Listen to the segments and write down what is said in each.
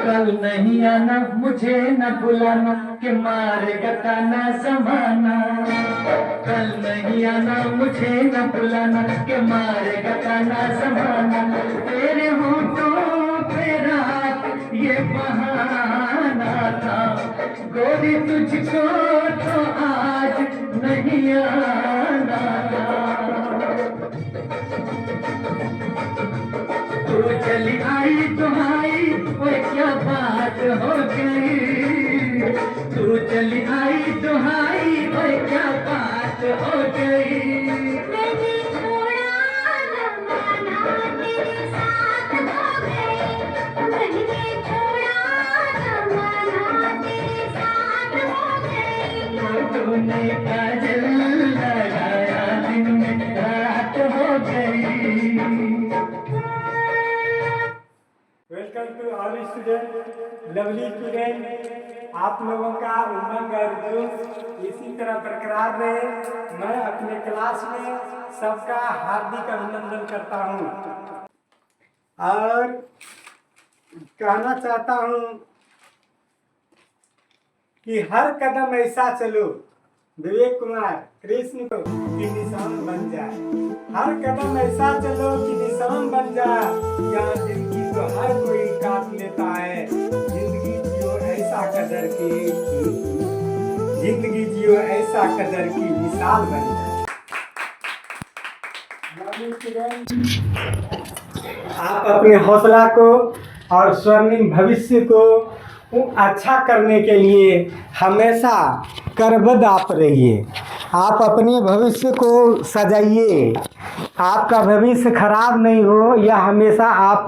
कल नहीं आना, मुझे न बुलाना कि मारेगा ताना जमाना। कल नहीं आना, मुझे न बुलाना कि मारेगा ताना जमाना। तेरे होठों पे रात ये बहाना था, गोरी तुझको तो आज नहीं आना था। तू चली आई तुम्हारी वो क्या बात हो गई। तू चली आई तुम्हारी वो क्या बात हो गई। मैंने छोड़ा जमाना तेरे साथ हो गई। मैंने छोड़ा जमाना तेरे साथ हो गई। तूने काजल लगाया दिन में रात हो गई। Welcome to all student, lovely student. आप लोगों का उमंग और जोश इसी तरह बरकरार रहे। मैं अपने क्लास में सबका हार्दिक अभिनंदन करता हूं और कहना चाहता हूं कि हर कदम ऐसा चलो विवेक कुमार कृष्ण को कि निशान बन जाए। हर कदम ऐसा चलो कि निशान बन जाए। यहाँ जिंदगी तो हर कोई काट लेता है। जिंदगी जियो ऐसा कदर की, जिंदगी जियो ऐसा कदर की मिसाल बन जाए। आप अपने हौसला को और स्वर्णिम भविष्य को अच्छा करने के लिए हमेशा करबद्ध आप रहिए। आप अपने भविष्य को सजाइए। आपका भविष्य खराब नहीं हो यह हमेशा आप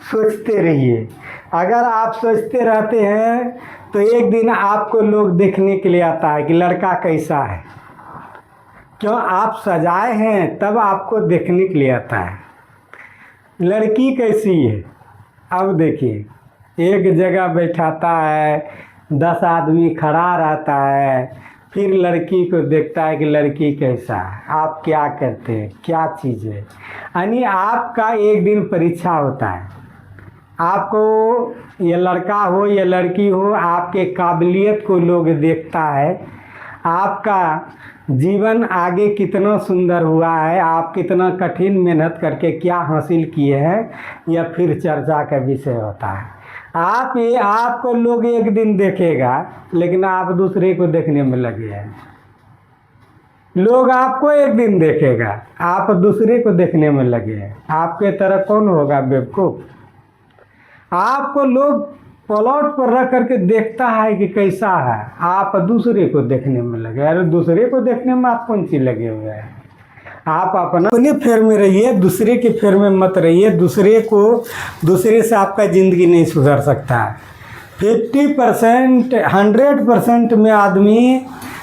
सोचते रहिए। अगर आप सोचते रहते हैं तो एक दिन आपको लोग देखने के लिए आता है कि लड़का कैसा है। क्यों आप सजाए हैं तब आपको देखने के लिए आता है। लड़की कैसी है अब देखिए, एक जगह बैठाता है, 10 आदमी खड़ा रहता है, फिर लड़की को देखता है कि लड़की कैसा है, आप क्या करते हैं, क्या चीज़ है। यानी आपका एक दिन परीक्षा होता है। आपको ये लड़का हो या लड़की हो, आपके काबिलियत को लोग देखता है। आपका जीवन आगे कितना सुंदर हुआ है, आप कितना कठिन मेहनत करके क्या हासिल किए हैं, यह फिर चर्चा का विषय होता है। आपको लोग एक दिन देखेगा, लेकिन आप दूसरे को देखने में लगे हैं। लोग आपको एक दिन देखेगा, आप दूसरे को देखने में लगे हैं। आपके तरह कौन होगा बेवकूफ़। आपको लोग प्लॉट पर रख करके देखता है कि कैसा है, आप दूसरे को देखने में लगे। अरे दूसरे को देखने में आप कौन सी लगे हुए हैं। आप अपने फेर में रहिए, दूसरे के फेर में मत रहिए। दूसरे से आपका ज़िंदगी नहीं सुधर सकता है। 50% 100% में आदमी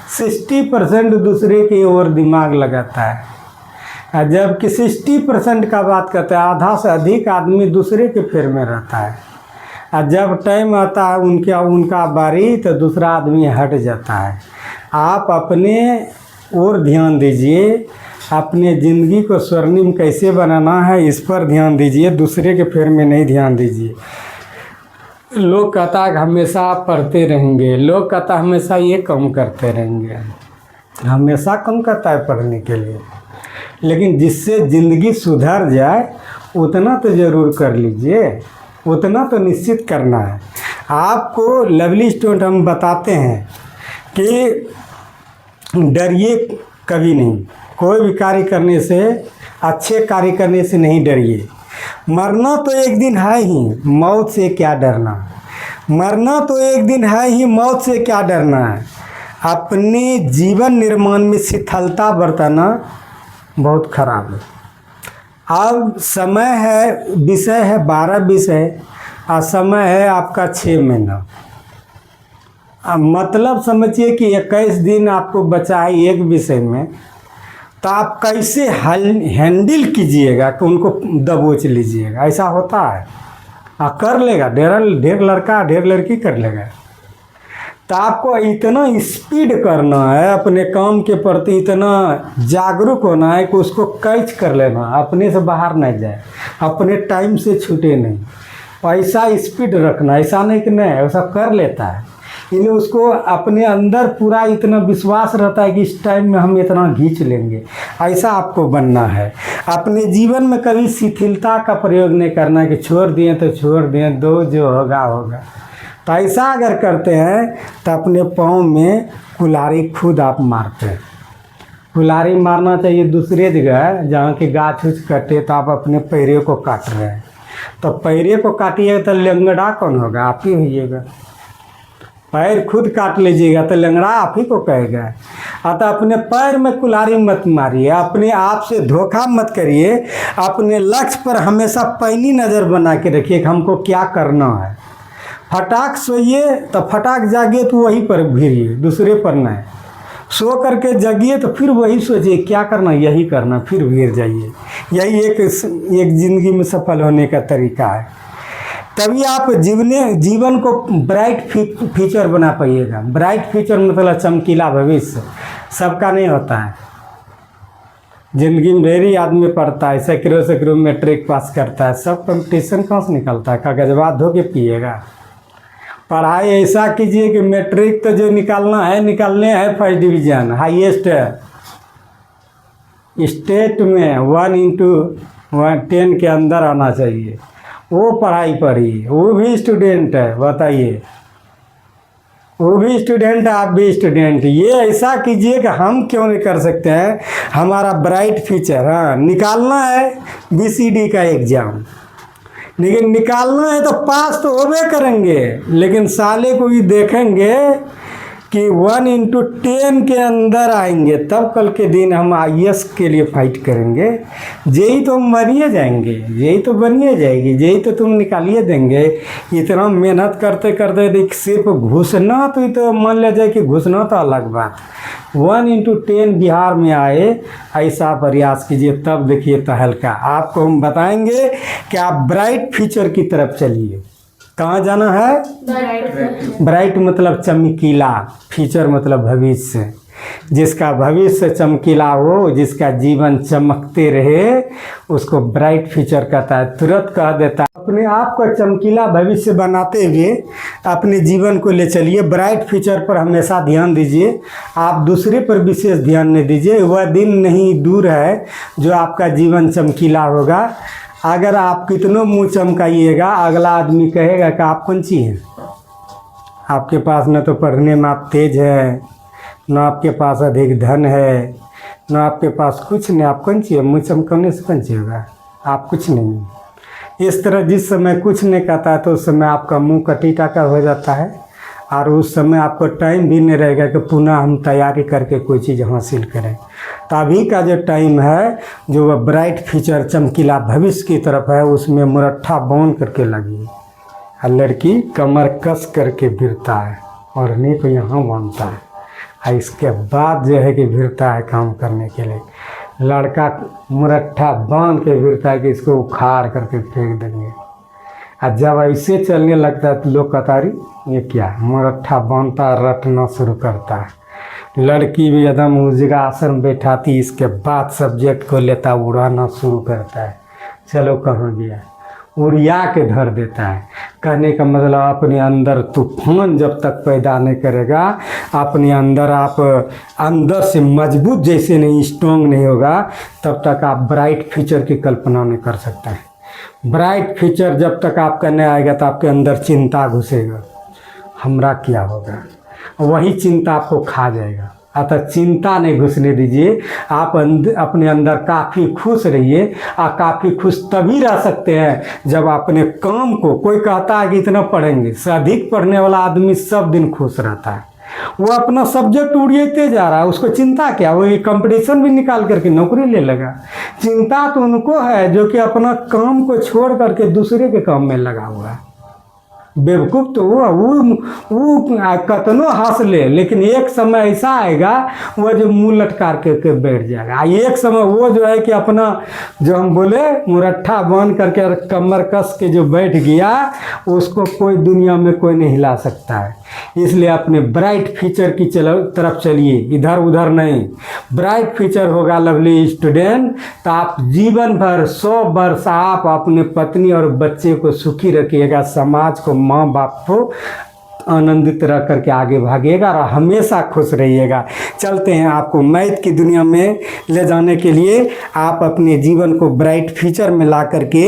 60% दूसरे की ओर दिमाग लगाता है, जबकि 60% का बात करते हैं। आधा से अधिक आदमी दूसरे के फेर में रहता है, और जब टाइम आता है उनका बारी तो दूसरा आदमी हट जाता है। आप अपने ओर ध्यान दीजिए, अपने ज़िंदगी को स्वर्णिम कैसे बनाना है इस पर ध्यान दीजिए, दूसरे के फेर में नहीं ध्यान दीजिए। लोग कहता है हमेशा आप पढ़ते रहेंगे, लोग कहता है हमेशा ये कम करते रहेंगे। हमेशा कम करता है पढ़ने के लिए, लेकिन जिससे ज़िंदगी सुधर जाए उतना तो ज़रूर कर लीजिए, उतना तो निश्चित करना है। आपको लवली स्टूडेंट हम बताते हैं कि डरिए कभी नहीं। कोई भी कार्य करने से, अच्छे कार्य करने से नहीं डरिए। मरना तो एक दिन है ही, मौत से क्या डरना। मरना तो एक दिन है ही, मौत से क्या डरना है। अपने जीवन निर्माण में शिथिलता बरतना बहुत खराब है। अब समय है, विषय है 12 विषय, और समय है आपका 6 महीना। अब मतलब समझिए कि 21 दिन आपको बचा है एक विषय में, तो आप कैसे हैंडल कीजिएगा कि उनको दबोच लीजिएगा। ऐसा होता है, कर लेगा ढेर लड़का ढेर लड़की कर लेगा। तो आपको इतना स्पीड करना है, अपने काम के प्रति इतना जागरूक होना है कि उसको कैच कर लेना, अपने से बाहर नहीं जाए, अपने टाइम से छूटे नहीं। ऐसा स्पीड रखना, ऐसा नहीं कि नहीं ऐसा कर लेता है, इन्हें उसको अपने अंदर पूरा इतना विश्वास रहता है कि इस टाइम में हम इतना खींच लेंगे। ऐसा आपको बनना है। अपने जीवन में कभी शिथिलता का प्रयोग नहीं करना कि छोड़ दिए तो छोड़ दिए, दो जो होगा होगा। तो ऐसा अगर करते हैं तो अपने पाँव में कुल्हाड़ी खुद आप मारते हैं। कुल्हाड़ी मारना चाहिए दूसरे जगह जहाँ के गाछ उछ कटे तो आप अपने पैरे को काट रहे हैं, तो पैरे को काटिएगा तो लंगड़ा कौन होगा? आप ही होइएगा। पैर खुद काट लीजिएगा तो लंगड़ा आप ही को कहेगा। अतः अपने पैर में कुल्हाड़ी मत मारिए, अपने आप से धोखा मत करिए, अपने लक्ष्य पर हमेशा पैनी नज़र बना के रखिए कि हमको क्या करना है। फटाक सोइए तो फटाक जागिए तो वहीं पर भिड़िए, दूसरे पर नहीं। सो करके जगिए तो फिर वही सोचिए क्या करना, यही करना, फिर भिड़ जाइए। यही एक ज़िंदगी में सफल होने का तरीका है। तभी आप जीवन को ब्राइट फ्यूचर बना पाइएगा। ब्राइट फ्यूचर मतलब चमकीला भविष्य सबका नहीं होता है। ज़िंदगी में ढेरी आदमी पढ़ता है, सैकड़ों मैट्रिक पास करता है, सब कंपटीशन कहाँ से निकलता है? कागजबाद धो के पिएगा। पढ़ाई ऐसा कीजिए कि मैट्रिक तो जो निकालना है निकालने है फर्स्ट डिवीज़न हाईएस्ट स्टेट में 1/10 के अंदर आना चाहिए, वो पढ़ाई पढ़िए। वो भी स्टूडेंट है, बताइए, वो भी स्टूडेंट है, आप भी स्टूडेंट। ये ऐसा कीजिए कि हम क्यों नहीं कर सकते हैं? हमारा ब्राइट फ्यूचर हाँ निकालना है। BCD का एग्ज़ाम लेकिन निकालना है तो पास तो होबे करेंगे, लेकिन साले को भी देखेंगे कि 1/10 के अंदर आएंगे, तब कल के दिन हम IAS के लिए फाइट करेंगे। जेई तो मरिए जाएंगे, जेई तो बनिए जाएगी, जेई तो तुम निकालिए देंगे। इतना मेहनत करते करते देख सिर्फ घुसना तो मान लिया जाए कि घुसना तो अलग बात, 1/10 बिहार में आए ऐसा प्रयास कीजिए, तब देखिए तहलका। आपको हम बताएंगे कि आप ब्राइट फ्यूचर की तरफ चलिए। कहाँ जाना है? ब्राइट मतलब चमकीला, फ्यूचर मतलब भविष्य। जिसका भविष्य चमकीला हो, जिसका जीवन चमकते रहे, उसको ब्राइट फ्यूचर कहता है। तुरंत कह देता है। अपने आप को चमकीला भविष्य बनाते हुए अपने जीवन को ले चलिए। ब्राइट फ्यूचर पर हमेशा ध्यान दीजिए, आप दूसरे पर विशेष ध्यान नहीं दीजिए। वह दिन नहीं दूर है जो आपका जीवन चमकीला होगा। अगर आप कितनों मुँह चमकाइएगा, अगला आदमी कहेगा कि आप कौन सी हैं? आपके पास न तो पढ़ने में आप तेज है, न आपके पास अधिक धन है, न आपके पास कुछ नहीं, आप कौन सी है? मुँह चमकाने से कौन सी होगा? आप कुछ नहीं। इस तरह जिस समय कुछ नहीं कहता है तो उस समय आपका मुँह कटी टाका हो जाता है, और उस समय आपको टाइम भी नहीं रहेगा कि पुनः हम तैयारी करके कोई चीज़ हासिल करें। तो अभी का जो टाइम है, जो वह ब्राइट फ्यूचर चमकीला भविष्य की तरफ है, उसमें मुरट्ठा बांध करके लगी। और लड़की कमर कस करके भिड़ता है और नहीं को यहाँ बांधता है, और इसके बाद जो है कि भिड़ता है काम करने के लिए। लड़का मुरट्ठा बांध के भिड़ता है कि इसको उखाड़ करके फेंक देंगे। और जब ऐसे चलने लगता है तो लोग कहता है ये क्या? मुरट्ठा बांधता रटना शुरू करता है। लड़की भी एकदम उस जगह आसन बैठाती, इसके बाद सब्जेक्ट को लेता उड़ाना शुरू करता है। चलो कहाँ गया, उड़िया के धर देता है। कहने का मतलब अपने अंदर तूफान जब तक पैदा नहीं करेगा, अपने अंदर आप अंदर से मजबूत जैसे नहीं, स्ट्रॉन्ग नहीं होगा, तब तक आप ब्राइट फ्यूचर की कल्पना नहीं कर सकते हैं। ब्राइट फ्यूचर जब तक आपका नहीं आएगा तो आपके अंदर चिंता घुसेगा, हमरा क्या होगा, वही चिंता आपको खा जाएगा। अतः चिंता नहीं घुसने दीजिए। आप अपने अंदर काफ़ी खुश रहिए। और काफ़ी खुश तभी रह सकते हैं जब अपने काम को, कोई कहता है कि इतना पढ़ेंगे, से अधिक पढ़ने वाला आदमी सब दिन खुश रहता है। वो अपना सब्जेक्ट उड़िएते जा रहा है, उसको चिंता क्या? वो ये कंपटीशन भी निकाल करके नौकरी ले लगा। चिंता तो उनको है जो कि अपना काम को छोड़ करके दूसरे के काम में लगा हुआ है। बेवकूफ़ तो वो कतनो हंस ले, लेकिन एक समय ऐसा आएगा वो जो मुंह लटका के बैठ जाएगा। एक समय वो जो है कि अपना जो हम बोले मुरट्ठा बांध करके और कमर कस के जो बैठ गया, उसको कोई दुनिया में कोई नहीं हिला सकता है। इसलिए अपने ब्राइट फ्यूचर की तरफ चलिए, इधर उधर नहीं। ब्राइट फ्यूचर होगा लवली स्टूडेंट, तो आप जीवन भर 100 वर्ष आप अपने पत्नी और बच्चे को सुखी रखिएगा, समाज को, माँ बाप को आनंदित रख करके आगे भागिएगा और हमेशा खुश रहिएगा। चलते हैं आपको मैथ की दुनिया में ले जाने के लिए। आप अपने जीवन को ब्राइट फ्यूचर में ला करके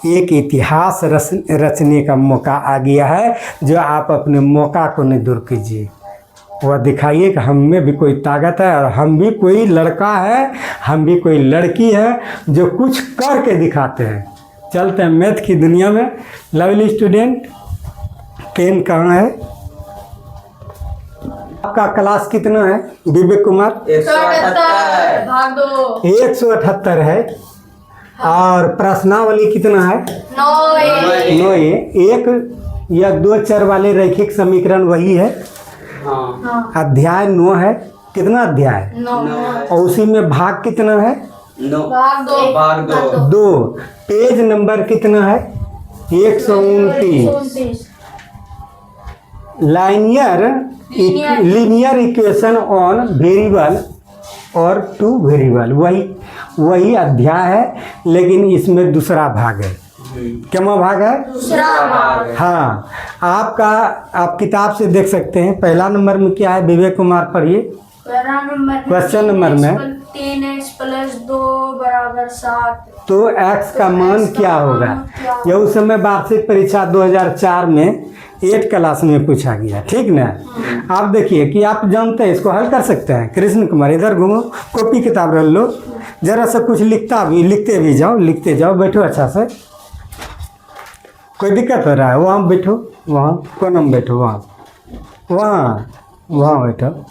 एक इतिहास रचने का मौका आ गया है, जो आप अपने मौका को नहीं दूर कीजिए। वह दिखाइए कि हम में भी कोई ताकत है और हम भी कोई लड़का है, हम भी कोई लड़की है जो कुछ करके दिखाते हैं। चलते हैं मैथ की दुनिया में। लवली स्टूडेंट, पेन कहाँ है? आपका क्लास कितना है विवेक कुमार? 178 भाग 2 178 है। और प्रश्नावली कितना है? 9 एक या 2 चर वाले रैखिक समीकरण वही है। अध्याय 9 है। कितना अध्याय? 9 और उसी में भाग कितना है? भाग 2। पेज नंबर कितना है? 129। लीनियर इक्वेशन ऑन वेरिएबल और टू वेरिएबल, वही अध्याय है, लेकिन इसमें दूसरा भाग है। क्या भाग है? दूसरा भाग। हाँ, आप किताब से देख सकते हैं। पहला नंबर में क्या है विवेक कुमार, पढ़िए। क्वेश्चन नंबर में 3x + 2 = 7। तो x का मान क्या होगा? यह उस समय वार्षिक परीक्षा 2004 में 8 क्लास में पूछा गया, ठीक ना। आप देखिए कि आप जानते हैं, इसको हल कर सकते हैं। कृष्ण कुमार इधर घूमो, कॉपी किताब रख लो, जरा सा कुछ लिखते भी जाओ, बैठो अच्छा से। कोई दिक्कत हो रहा है? वहाँ बैठो, वहाँ कोना में बैठो, वहाँ बैठो।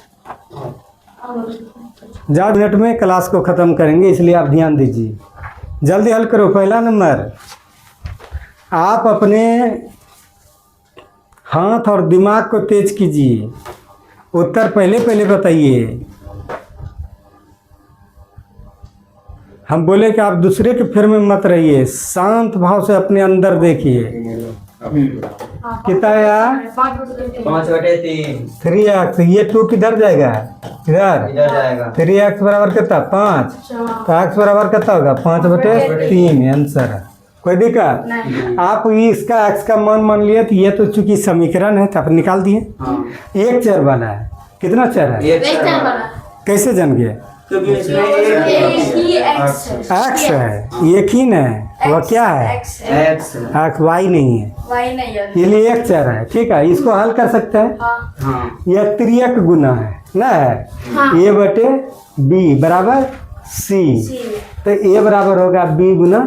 ज़्यादा मिनट में क्लास को ख़त्म करेंगे, इसलिए आप ध्यान दीजिए। जल्दी हल करो। पहला नंबर, आप अपने हाथ और दिमाग को तेज कीजिए। उत्तर पहले बताइए। हम बोले कि आप दूसरे के फेर में मत रहिए, शांत भाव से अपने अंदर देखिए। कितना आया? 5/3। 3x। ये 2 किधर जाएगा? इधर जाएगा। 3x बराबर कितना? 5। तो x बराबर कितना होगा? 5/3 आंसर है। कोई दिक्कत? आप इसका x का मान लिए, तो ये तो चूंकि समीकरण है तो आप निकाल दिए। एक चर वाला है। कितना चर है? कैसे जान गए? क्योंकि इसमें x है, एक ही ना। वह क्या है? x y नहीं है, इसलिए एक चर है। ठीक है, इसको हल कर सकते हैं। यह 3x गुना है ना, a बटे b बराबर c। तो a बराबर होगा b गुना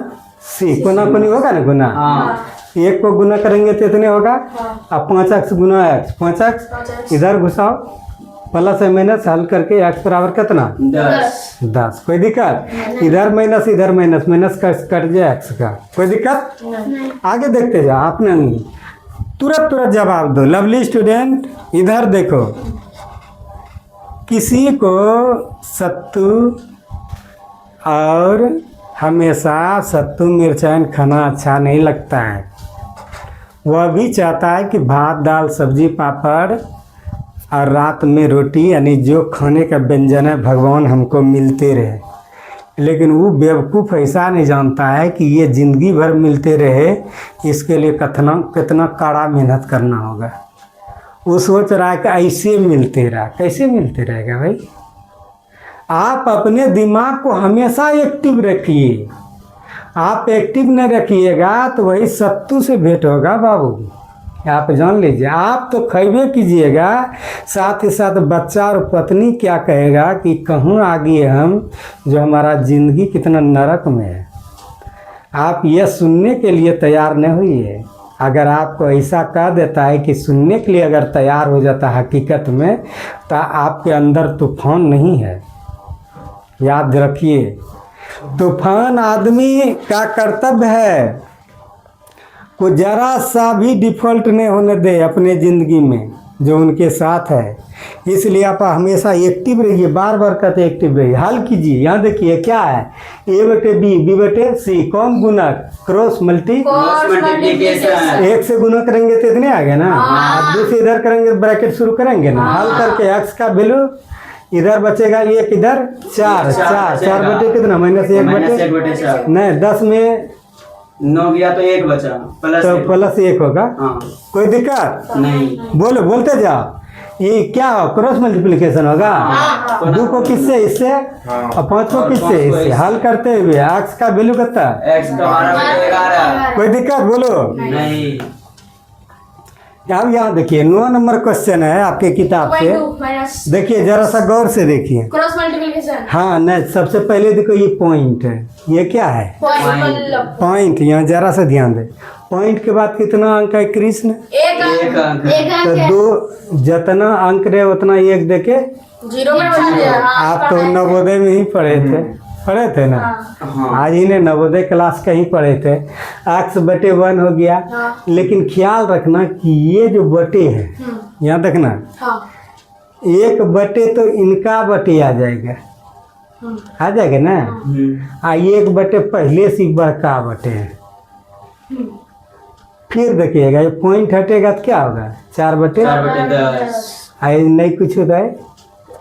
c। कोना कोनी होगा ना गुना। एक को गुना करेंगे तो इतने होगा। अब 5x गुना x, 5x इधर घुसाओ, प्लस है माइनस, हल करके x बराबर कितना? 10। कोई दिक्कत? इधर माइनस कट जाए x का। कोई दिक्कत? आगे देखते जाओ। आपने तुरंत जवाब दो। लवली स्टूडेंट इधर देखो। किसी को सत्तू और हमेशा सत्तू मिर्चाई खाना अच्छा नहीं लगता है। वह भी चाहता है कि भात दाल सब्जी पापड़ और रात में रोटी, यानी जो खाने का व्यंजन है भगवान हमको मिलते रहे। लेकिन वो बेवकूफ़ ऐसा नहीं जानता है कि ये ज़िंदगी भर मिलते रहे, इसके लिए कितना कड़ा मेहनत करना होगा। वो सोच रहा है कि ऐसे मिलते रहा। कैसे मिलते रहेगा भाई? आप अपने दिमाग को हमेशा एक्टिव रखिए। आप एक्टिव नहीं रखिएगा तो वही सत्तू से भेंट होगा बाबू। आप जान लीजिए। आप तो खैबे कीजिएगा, साथ ही साथ बच्चा और पत्नी क्या कहेगा कि कहाँ आ गए हम, जो हमारा ज़िंदगी कितना नरक में है। आप यह सुनने के लिए तैयार नहीं हुई। अगर आपको ऐसा कह देता है कि सुनने के लिए अगर तैयार हो जाता है हकीकत में, तो आपके अंदर तूफान नहीं है। याद रखिए, तूफान आदमी का कर्तव्य है। को जरा सा भी डिफॉल्ट नहीं होने दे अपने ज़िंदगी में जो उनके साथ है। इसलिए आप हमेशा एक्टिव रहिए, बार बार कहते एक्टिव रहिए। हल कीजिए, यहाँ देखिए क्या है, ए बटे बी बटे सी, कौन गुणक, क्रॉस मल्टी, मल्टीप्लिकेशन। एक से गुना करेंगे तो इतने आ गए ना, दूसरे इधर करेंगे ब्रैकेट शुरू करेंगे ना, हल करके एक्स का वैल्यू इधर बचेगा एक, इधर चार, चार बटे कितना, -1 बटे नहीं 10 में 9 गया तो 1 बचा, प्लस तो +1 होगा। हाँ कोई दिक्कत नहीं। बोलो, बोलते जाओ। ये क्या हो, क्रॉस मल्टीप्लिकेशन होगा। 2 को किससे, इससे, और 5 को किससे, इससे। हल करते हुए एक्स का वैल्यू कितना, x का 12/11। कोई दिक्कत बोलो नहीं। अब यहाँ देखिए 9 नंबर क्वेश्चन है आपके किताब से, माइनस देखिए जरा सा गौर से देखिए। क्रॉस मल्टीप्लिकेशन हाँ नहीं, सबसे पहले देखो ये पॉइंट है, ये क्या है, पॉइंट। यहाँ जरा सा ध्यान दे, पॉइंट के बाद कितना अंक है कृष्ण, एक अंक। तो 2 जितना अंक रहे उतना 1 देके। 0 में बचा दिया। आप तो नवोदय में ही पढ़े थे ना, हाँ। आज ही ने नवोदय क्लास का ही पढ़े थे। x बटे 1 हो गया, लेकिन ख्याल रखना कि ये जो बटे है, यहाँ देखना, हाँ 1 बटे तो इनका बटे आ जाएगा, आ जाएगा ना। 1 बटे पहले से बड़का बटे है। फिर देखिएगा ये पॉइंट हटेगा तो क्या होगा, 4 बटे 4/10। नहीं कुछ होता है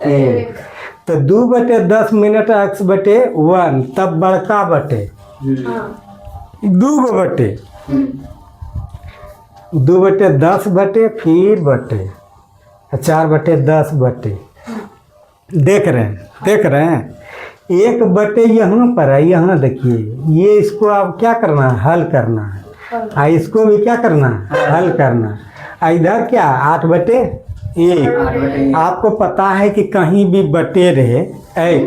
1, तो 2 बटे 10 मिनट x बटे 1, तब बड़का बटे 2 बटे 2 बटे 10 बटे, फिर बटे 4 बटे 10 बटे। देख रहे हैं 1 बटे यहाँ पर है, यहाँ देखिए ये, इसको आप क्या करना है, हल करना है। इसको भी क्या करना है, हल करना है। इधर क्या 8 बटे 1। आपको पता है कि कहीं भी बटे रहे,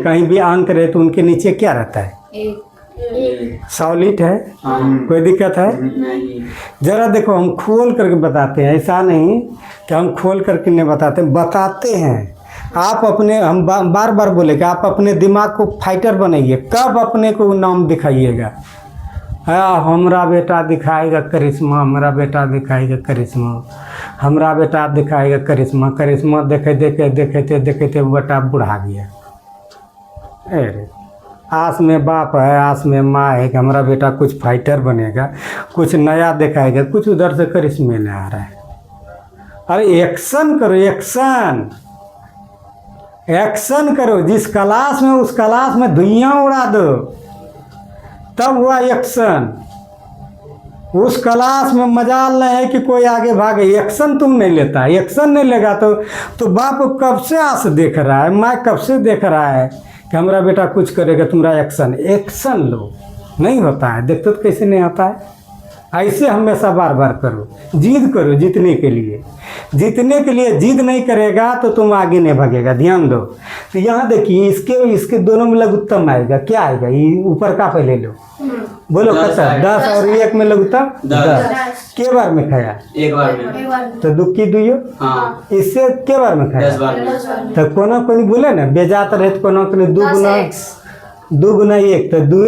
कहीं भी अंक रहे तो उनके नीचे क्या रहता है, सॉलिड है। कोई दिक्कत है नहीं। जरा देखो, हम खोल करके बताते हैं, ऐसा नहीं कि हम खोल करके नहीं बताते हैं। आप अपने, हम बार बार बोले कि आप अपने दिमाग को फाइटर बनाइए। कब अपने को नाम दिखाइएगा, हमरा बेटा दिखाएगा करिश्मा, हमारा बेटा दिखाएगा करिश्मा, हमारा बेटा दिखाएगा करिश्मा। करिश्मा देखते बेटा बुढ़ा गया। अरे आस में बाप है, आस में माँ है कि हमारा बेटा कुछ फाइटर बनेगा, कुछ नया दिखाएगा, कुछ उधर से करिश्मे ले आ रहा है। अरे एक्शन करो, एक्शन करो। जिस क्लास में, उस क्लास में धुइयाँ उड़ा दो, तब हुआ एक्शन। उस क्लास में मजाल नहीं है कि कोई आगे भागे, एक्शन तुम नहीं लेता। एक्शन नहीं लेगा तो बाप कब से आस देख रहा है, माँ कब से देख रहा है कि हमारा बेटा कुछ करेगा, तुम्हारा एक्शन लो। नहीं होता है, देखते तो कैसे नहीं होता है। ऐसे हमेशा बार बार करो, जिद करो जीतने के लिए। जिद नहीं करेगा तो तुम आगे नहीं भागेगा। ध्यान दो, तो यहाँ देखिए इसके दोनों में लघुत्तम आएगा। क्या आएगा, ये ऊपर का पहले लो, बोलो कता 10 और 1 में लघुत्तम 10। के बार में खाया, 1 बार में। तो दुखी दुइयो, हाँ इससे के बार में खाया, 10 बार में। तो कोना कोनी बोले ना, बेजात रहे तो कोना कोनी 2 गुना 1 तो 2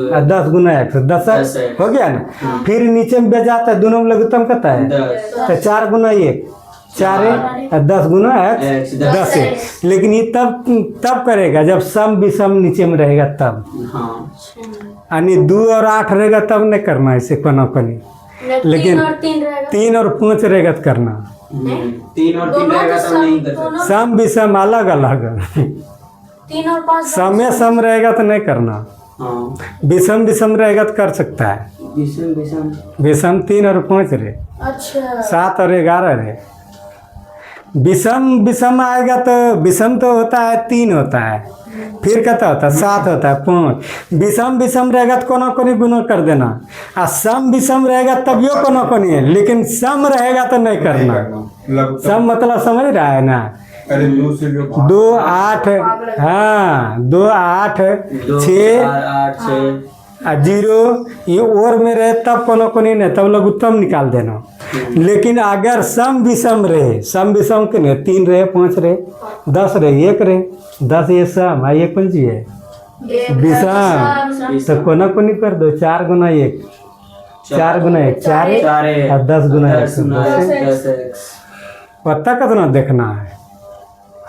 और 10 गुना 1 तो 10 हो गया ना। फिर नीचे में बेजाता है, दोनों में लघुत्तम कहता है 10। तो 4 गुना 1 4 और 10 गुना 1 10 है। लेकिन ये तब करेगा जब सम विषम नीचे में रहेगा तब। हाँ यानी 2 और 8 रहेगा तब नहीं करना ऐसे कोना कोनी, लेकिन 3 और 5 रहेगा तो करना। 3 और 3 रहेगा तब नहीं कर सकते। सम विषम अलग अलग, 3 और 5 समय सम रहेगा तो नहीं करना, हाँ विषम रहेगा तो कर सकता है। विषम 3 और 5 रहे, अच्छा 7 और 11 रहे। विषम आएगा तो विषम तो होता है 3 होता है, फिर कहता होता है 7 होता है 5। विषम रहेगा तो कोना कोनी गुना कर देना, और सम विषम रहेगा तब यो कोना कोनी है, लेकिन सम रहेगा तो नहीं करना। सम मतलब समझ रहा है ना, 2 8 हाँ 2 8 6 और 0 ये और में रहे तब कोनो कोनी नहीं, तब लघुत्तम निकाल देना। लेकिन अगर सम विषम के नहीं, 3 रहे 5 रहे 10 रहे 1 रहे 10, ये सम है, ये कौन सी है विषम, तो कोना कोनी कर दो। 4 गुना 1 4 गुना 1 4 4 और 10 गुना 1 10 गुना 10x। पता कितना देखना है।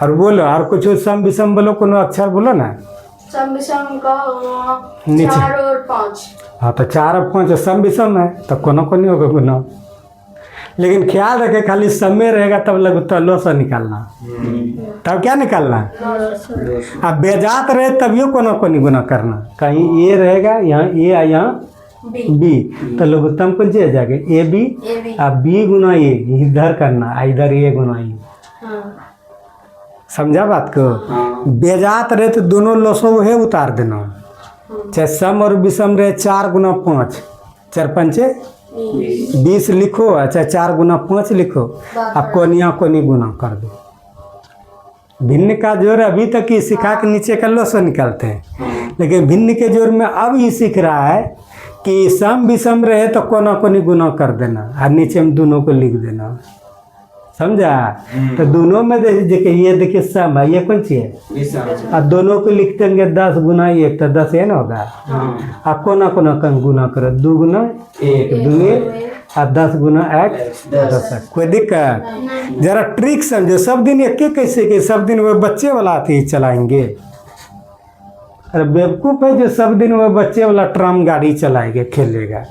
और बोलो और कुछ सम विषम बोलो, कोनो अक्षर बोलो ना। सम विषम का नीचे। 4 और 5। हाँ तो 4 और 5 सम विषम है, तो कोनो को नहीं होगा गुना। लेकिन ख्याल रखे खाली सम में रहेगा तब लगता लो से निकालना, तब क्या निकालना। अब बेजात रहे तभियो कोनो को नहीं गुना करना। कहीं ए रहेगा यहाँ ए और यहाँ बी, तो लघुत्तम कौन सी आ जाएगा ए बी। अब बी गुना ए इधर करना, इधर ए गुना ए। समझा बात को। बेजात रहे तो दोनों लोसो वह उतार देना, चाहे सम और विषम रहे 4 गुना 5 4 पंचे 20 लिखो, अच्छा 4 गुना 5 लिखो, अब कोनिया कोनी गुना कर दो। भिन्न का जोर अभी तक ही सिखा के नीचे का लोसो निकालते हैं, लेकिन भिन्न के जोर में अब ये सीख रहा है कि सम विषम रहे तो कोना कोनी गुना कर देना और नीचे में दोनों को लिख देना। समझा। तो दोनों में देखिए ये देखिए सम है, ये कौन सी है, और दोनों को लिख देंगे 10 गुना 1 तो 10 है ना होगा। अब कोना कोना कम गुना करो, 2 गुना 1 2 और 10 गुना 1 10। कोई दिक्कत। जरा ट्रिक समझो। सब दिन एक कैसे के सब दिन वो बच्चे वाला ही चलाएंगे। अरे बेवकूफ़ है जो सब दिन वो बच्चे वाला ट्रम गाड़ी चलाएंगे खेलेगा।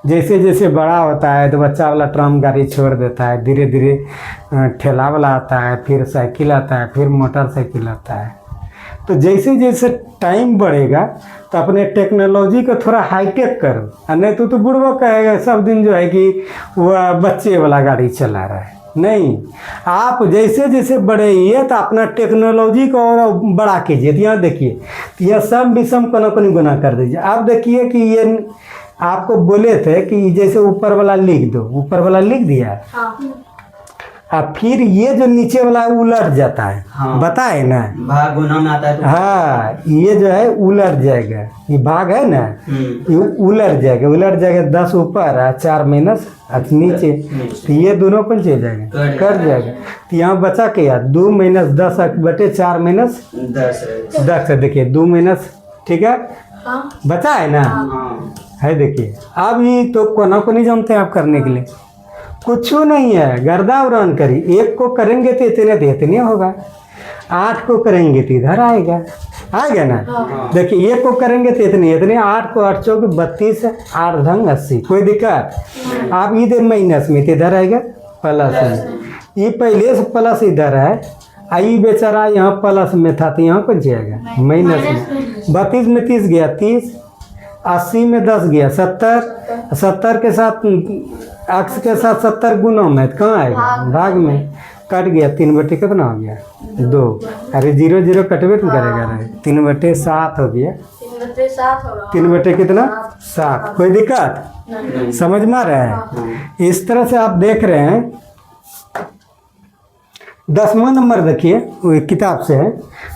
जैसे जैसे बड़ा होता है तो बच्चा वाला ट्रम गाड़ी छोड़ देता है, धीरे धीरे ठेला वाला आता है, फिर साइकिल आता है, फिर मोटरसाइकिल आता है। तो जैसे जैसे टाइम बढ़ेगा तो अपने टेक्नोलॉजी को थोड़ा हाईटेक करो, और नहीं तो बुढ़वा कहेगा सब दिन जो है कि वह बच्चे वाला गाड़ी चला रहा है। नहीं, आप जैसे जैसे बढ़ेंगे तो अपना टेक्नोलॉजी को और बड़ा कीजिए। तो यहाँ देखिए, तो यह सम विषम कोना कोनी गुना कर दीजिए। आप देखिए कि ये आपको बोले थे कि जैसे ऊपर वाला लिख दो, ऊपर वाला लिख दिया। अब फिर ये जो नीचे वाला उलट जाता है। हाँ। बताए ना, भाग गुना में आता है तो हाँ ये जो है उलट जाएगा, ये भाग है ना, ये उलट जाएगा। उलट जाएगा 10 ऊपर और 4 माइनस नीचे, तो ये दोनों कौन चल जाएगा, कट जाएगा। तो यहाँ बचा के यार 2 माइनस 10 बटे 4 माइनस 10 देखिए 2 माइनस, ठीक है बचा है ना, है देखिए। अब ये तो कोना को नहीं जानते आप करने के लिए, कुछ नहीं है, गर्दा उड़ान करी। 1 को करेंगे तो इतने होगा, 8 को करेंगे तो इधर आएगा ना। देखिए 1 को करेंगे तो इतने 8 को 8 चौक 32 8 ढंग 80। कोई दिक्कत। आप इधर माइनस में तो इधर आएगा प्लस में, ये पहले से प्लस इधर है, आई बेचारा यहाँ प्लस में था तो यहाँ कौन जाएगा माइनस में। 32 में 30 गया 30, 80 में 10 गया 70, 70 के साथ अक्स के साथ 70 गुना में कहाँ आएगा भाग में, कट गया 3 बटे कितना हो गया 2। अरे 0 0 कटवे तो करेगा, 3 बटे 7 हो गया, 3 बटे कितना 7। कोई दिक्कत समझ में आ रहा है। इस तरह से आप देख रहे हैं। 10वां नंबर देखिए वो किताब से है,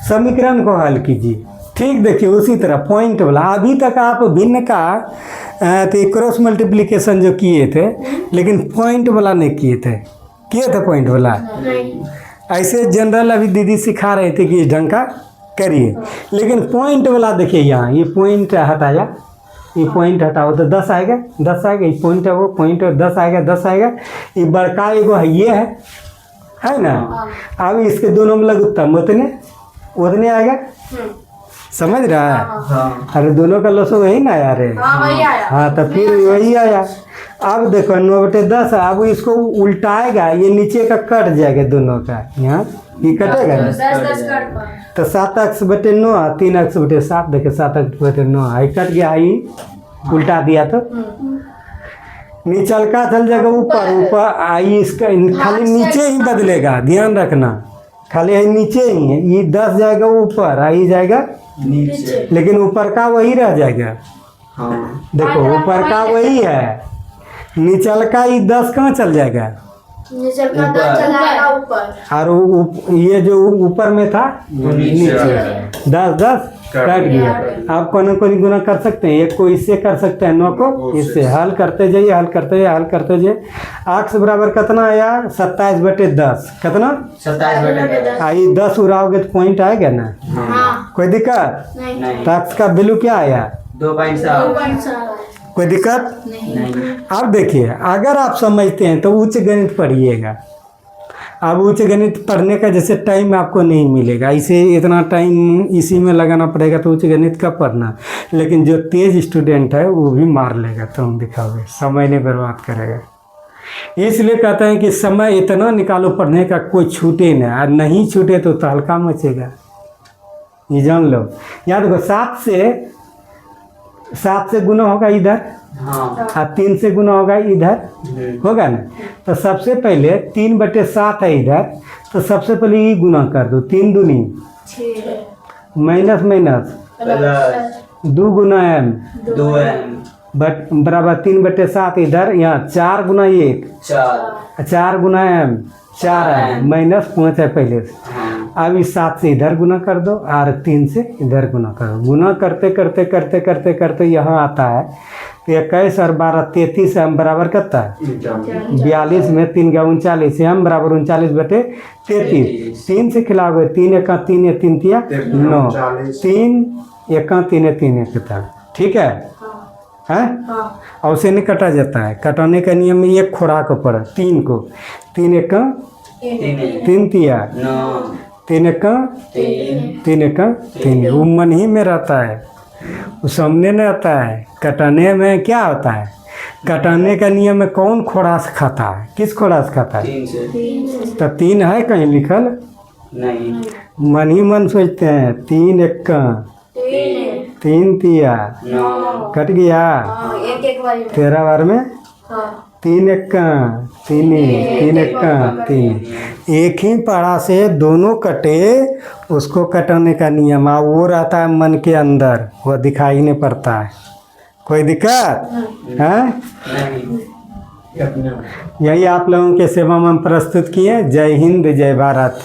समीकरण को हल कीजिए। ठीक देखिए उसी तरह पॉइंट वाला। अभी तक आप भिन्न का तो क्रॉस मल्टीप्लिकेशन जो किए थे, लेकिन पॉइंट वाला नहीं किए थे पॉइंट वाला। ऐसे जनरल अभी दीदी सिखा रहे थे कि इस ढंग का करिए, लेकिन पॉइंट वाला देखिए यहाँ ये पॉइंट हटाया, ये पॉइंट हटाओ तो 10 आएगा, 10 आएगा। ये पॉइंट है वो पॉइंट 10 आएगा, 10 आएगा। ये बड़का एगो है ये है ना। अब इसके दोनों में लघुत्तम उतने आएगा, समझ रहा है। अरे दोनों का लसो वही ना आया रे। हाँ तो फिर वही आया। अब देखो 9 बटे 10, अब इसको उल्टाएगा, ये नीचे का कट जाएगा दोनों का, यहाँ ये कटेगा ना। तो 7x बटे 9 3x बटे 7, देखो 7x बटे 9 आई कट गया, आई उल्टा दिया तो नीचल का चल जाएगा ऊपर आई, इसका खाली नीचे ही बदलेगा, ध्यान रखना खाली है नीचे ही है। ये 10 जाएगा ऊपर, आई जाएगा नीचे, लेकिन ऊपर का वही रह जाएगा। देखो ऊपर का वही है, नीचल का ये 10 कहाँ चल जाएगा, नीचे का 10 चलाएगा ऊपर, और ये जो ऊपर में था नीचे 10 कट गया। आप कोई गुना कर सकते हैं, एक को इससे कर सकते हैं, 9 को इससे। हल करते जाइए, हल करते जाइए, हल करते जाइए। x बराबर कितना आया 27 बटे 10, कितना 27 बटे 10। आई 10 उड़ाओगे तो पॉइंट आएगा ना, कोई दिक्कत। नहीं तो x का वैल्यू क्या आया 2.7। कोई दिक्कत? नहीं। अब देखिए, अगर आप समझते हैं तो उच्च गणित पढ़िएगा। अब उच्च गणित पढ़ने का जैसे टाइम आपको नहीं मिलेगा, इसे इतना टाइम इसी में लगाना पड़ेगा, तो उच्च गणित कब पढ़ना। लेकिन जो तेज स्टूडेंट है वो भी मार लेगा, तुम दिखाओगे, समय नहीं बर्बाद करेगा। इसलिए कहते हैं कि समय इतना निकालो पढ़ने का कोई छूटे ना, और नहीं छूटे तो तहलका मचेगा। ये जान लो। याद देखो, 7 से गुना होगा इधर, हाँ। और 3 से गुना होगा इधर, होगा ना। तो सबसे पहले 3/7 है इधर, तो सबसे पहले ये गुना कर दो, 3 दूनी 6 minus minus plus 2 Guna m 2m but बराबर 3/7 इधर, यहाँ 4 गुना 1 4 4 गुना m 4 माइनस 5 है पहले से। हाँ। अब इस 7 से इधर गुना कर दो और 3 से इधर गुना कर दो। गुना करते करते करते करते करते यहाँ आता है तो 21 और 12 33 m बराबर कितना है 42 में 3 × 39 m बराबर 39/33। 3 से खिलाओगे 3 × 1 3 × 3 = 9 3 × 1 3 × 3 कितना, ठीक है। हैं? और उसे नहीं कटा जाता है। कटाने का नियम में एक खुराक पर 3 को 3 × 1 3 तिया 9 3 × 3 × 3 वो मन ही में रहता है, वो सामने नहीं आता है। कटाने में क्या होता है, कटाने का नियम में कौन खोरास खाता है, किस खोरास खाता है? 3 से तो 3 है कहीं लिखल? नहीं। मन ही मन सोचते हैं। 3 × 1 3 तिया 9 कट गया। एक बारी में। 13 बार में हाँ 3 × 1 3 3 × 3 एक ही पारा से दोनों कटे, उसको कटाने का नियम वो रहता है मन के अंदर, वो दिखाई नहीं पड़ता है। कोई दिक्कत है? नहीं। यही आप लोगों के सेवा में हम प्रस्तुत किए। जय हिंद, जय भारत।